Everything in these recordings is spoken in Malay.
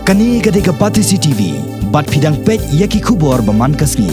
Kani kadeka Patisi TV, bat pidang pet yaki kubor baman kasni.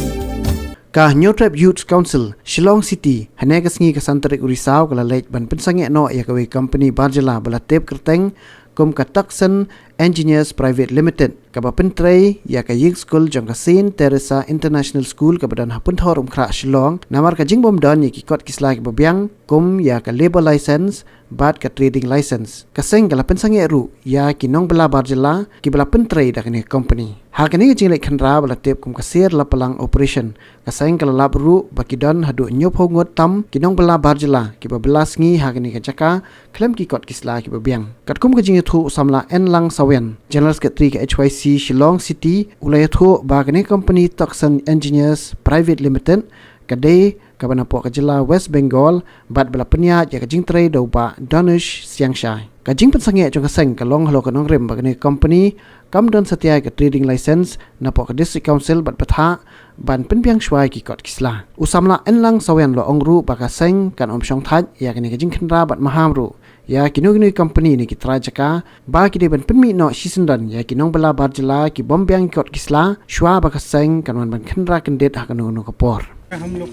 Ka New Tribe Youth Council, Shillong City, hanegasngi kasantarik urisau kala late ban Pynsangeh no yakawi company Barjala bala tep kerteng kum kataksan Engineers Private Limited kaba Pyntrei yaka yig school jang kasin Teresa International School kabadan hapun thor kra Shillong namar ka jingbom don yaki kot kisla ki babyang kum yaka labor license bat ka trading license kaseng kala Pynsangeh ru ya kinong bala Barjala ki bala Pyntrei dakani company hal kani ka jinglek khandra bala tep kum kasir la palang operation kaseng kala lab ru bakidon hadu nyop hongot tam kinong bala Barjala ki babelas ngi ha kani ka jaka klem ki kot kisla ki babyang kat kum ka jing thu samla en lang sawen General Secretary ke HYC Shillong City ulai thu bagani company Taksan Engineers Private Limited kadai kabana po kajila West Bengal bat bala penya ya kajing tray do ba Danish Siangshai kajing Pynsangeh jong kaseng kalong halo kanong rem bagani company kam don setia ke trading license na po ka district council bat patha ban penpiang shwai ki kot kisla usamla enlang sawen lo ongru bakaseng kan omshong thaj ya kani kajing khandra bat mahamru ya kinugni company ni kitra jaka ba ki de ban penmi no sisendan ya kinong bala Barjala ki bombyang kot kisla shwa bakaseng kan ban khandra kendet hakano no kapor हम लोग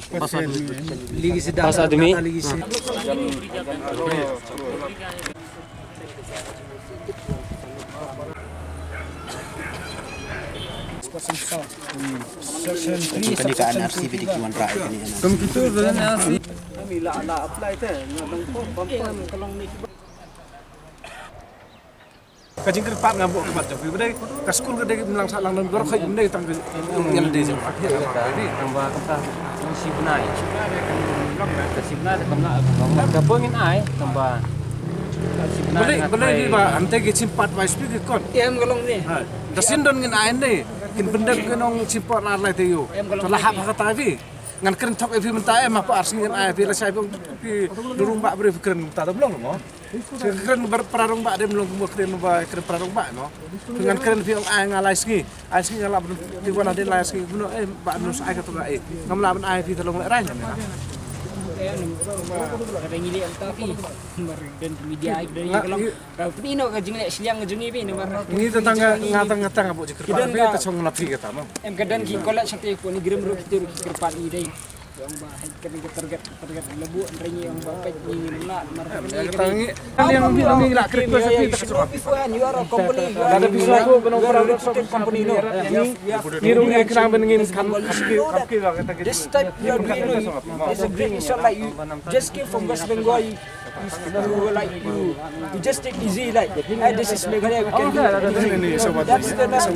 लीगी से डाल आदमी लीगी से Kani ka NRC bidik tuan rai kani. तुम कितने बजे NRC kami la apply te nang kolong ni kajing ker pat ngabuk ke bat tapi bedai ka school ke dek melang sak lang dan gor khai bedai tang yang de je pak ya ni tambah kata si benai ka si benai tambah ka pengin ai tambah si benai bedai di ba ante ke simpat ba speak kon em kolong ni dasin don ngin ai ni kin benda ke nong simpat la lai te yo telah hak kata vi ngan keren tok evi menta em apa arsin ai vi la sai bong pi durung ba bre keren ta belum mo keren berperarung ba dem belum keren ba keren perarung ba no dengan keren vi ai ngalai ski ngala di wana de lai ski buno ba nus ai ka to ga ngamla ban ai vi tolong rai na ada ngili tapi dan media dari kalau pino ka jingle siang ngejungi pi ni tetangga ngatang-ngatang abu jikir pa be ta chong napi kata mo em kadan ki kolak sakti ko ni grem ru kitir kir pa ni dei yang ba kami target lebu renyi yang ba pet ni nak marani yang ni la kir pa sakti ta chong you are a company ada bisa ko benong product company no ni ru ni kram ben ngin kapki la kata this type you are doing is a great issue like you just came from West Bengal you just take easy like this is Meghalaya we can do that's the next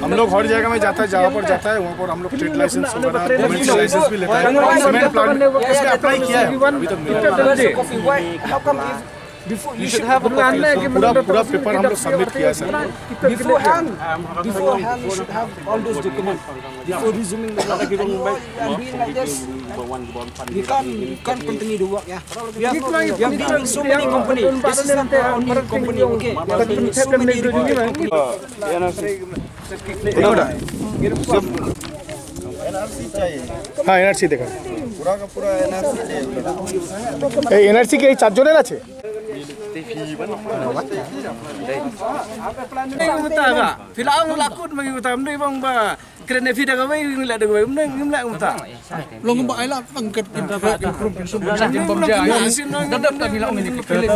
हम लोग हर जगह में जाता है जहाँ पर जाता है वहाँ पर हम लोग ट्रेड लाइसेंस वगैरह लाइसेंस भी लेता है सीमेंट प्लांट इसका अप्लाई किया है अभी तक before you should have पूरा पेपर हम लोग सबमिट किया है sir beforehand you should have all those documents before resuming the and being like this you can't continue to work we have been in so many companies this is not the only company okay we have been in so many NRC चाहिए हाँ NRC देखा पूरा का पूरा NRC NRC के चार जोड़े আছে Filang lakut bagi utam ni bang ba keren vida ka mai ngila de goi mneng ngimla uta long ba ai la pangkat kita ba krum sum jam bam ja dadap ta bilang ini kepele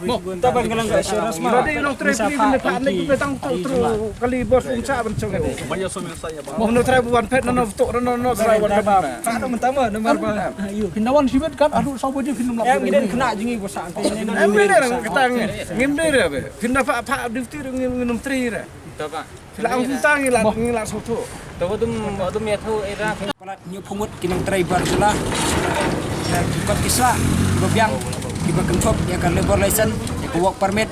mo ta bang galang ga assurance ma dai long try pi bin pa ni pe tang tru kali bos unsa ban chong ni banyak so saya mo no try buan pet no to no try wan ba ta do mentama nomor ba ayo pinawan sibet kan aduh sabo je film lap em kena jingi bosa em ni kita ngim dei be finna pa difti ngim tri re ta ba Filang tang ngila soto. Tahu tu ya tahu era. Kalau new pungut kinang try Barjala. Ikut kisah, berbiang, iba kentok, ya kan labor license, ya kan work permit,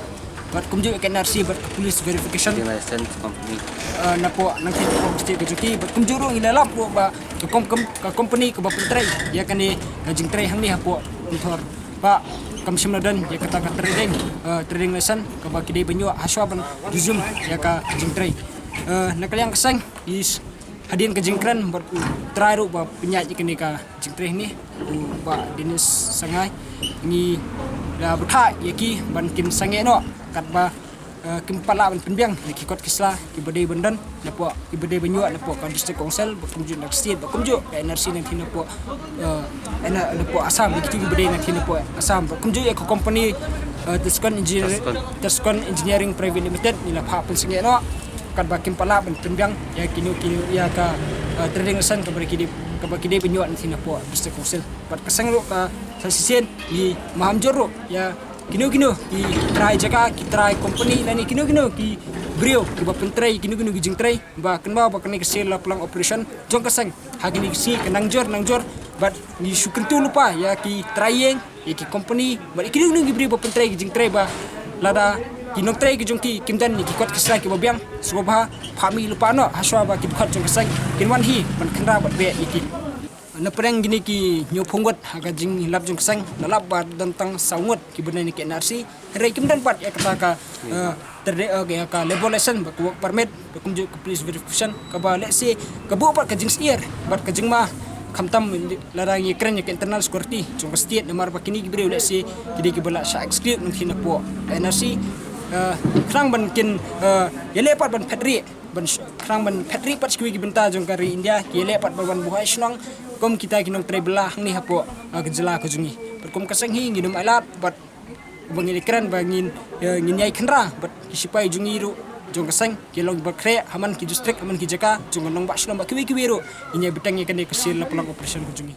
buat kumju ya kan NRC, buat police verification. License company. Napo nanti ko mesti kejuti, buat kumju ro ilalap po ba ke company ke Pyntrei, ya kan ni kajing tray hang ni hapo untuk ba kam simnadan ya kata trading license ke baki dei banyu haswa ban juzum ya ka kajing tray. Nakaliang kasang is hadin ka jingkran buat try ro ba penyaji kini ka jingtreh ni ba dinis sangai ni la butha yaki ban Pynsangeh no kat ba kimpala ban penbiang ki kot kisla ki badai bandan napo ki badai banyuak napo kan district council bakumju nak state bakumju NRC nan tin napo napo asam ki badai nan tin napo asam bakumju ko company Terskon Engineering Private Limited nila pa Pynsangeh no kan ba kimpala ban penbiang ya kinu ya ka trading lesson ka bagi penyuat nanti napo district council pat kasang lo ka sasisen di mahamjoro ya kinu di try jaga ki try company nani kinu ki brio ki ba Pyntrei kinu ki Pyntrei ba kenba ba kani kesel la pelang operation jong kasang hagini si kenangjor but ni syukuntu lupa ya ki trying ya ki company ba kinu ki brio ba Pyntrei ki Pyntrei ba lada kinong try ki jong ki kimdan ni ki kot kesla ki babiang subha phami lupa no haswa ba ki kot jong kasang kinwan hi ban khandra ba be iki na perang gini ki nyoponggot haga jing lap jong sang na lap ba tentang saungot ki benai ni ke NRC rei kimdan pat ya kata ka terde ka level lesson ba work permit ba kumju ke police verification ka ba let's say ka bu pat ka jing steer bat ka jing ma kamtam larang ye kren ye internal security jong ka state namar ba kini gibre let's say kidi ki bala sha exclude nang thina po NRC krang ban kin ye lepat ban Pyntrei ban krang ban Pyntrei pat skwi ki benta jong ka ri India ki lepat ban buhai snong kom kita kinong try belah ni hapo gejala ko jungi perkom kasang hi nginum alat bat bangin kran bangin yai khandra bat kisipai jungi ru jong kasang kilong bakre haman ki district haman ki jaka jong nong ba shlom ba kiwi ro inya bitang ye kan ke sil la pelang operation ko jungi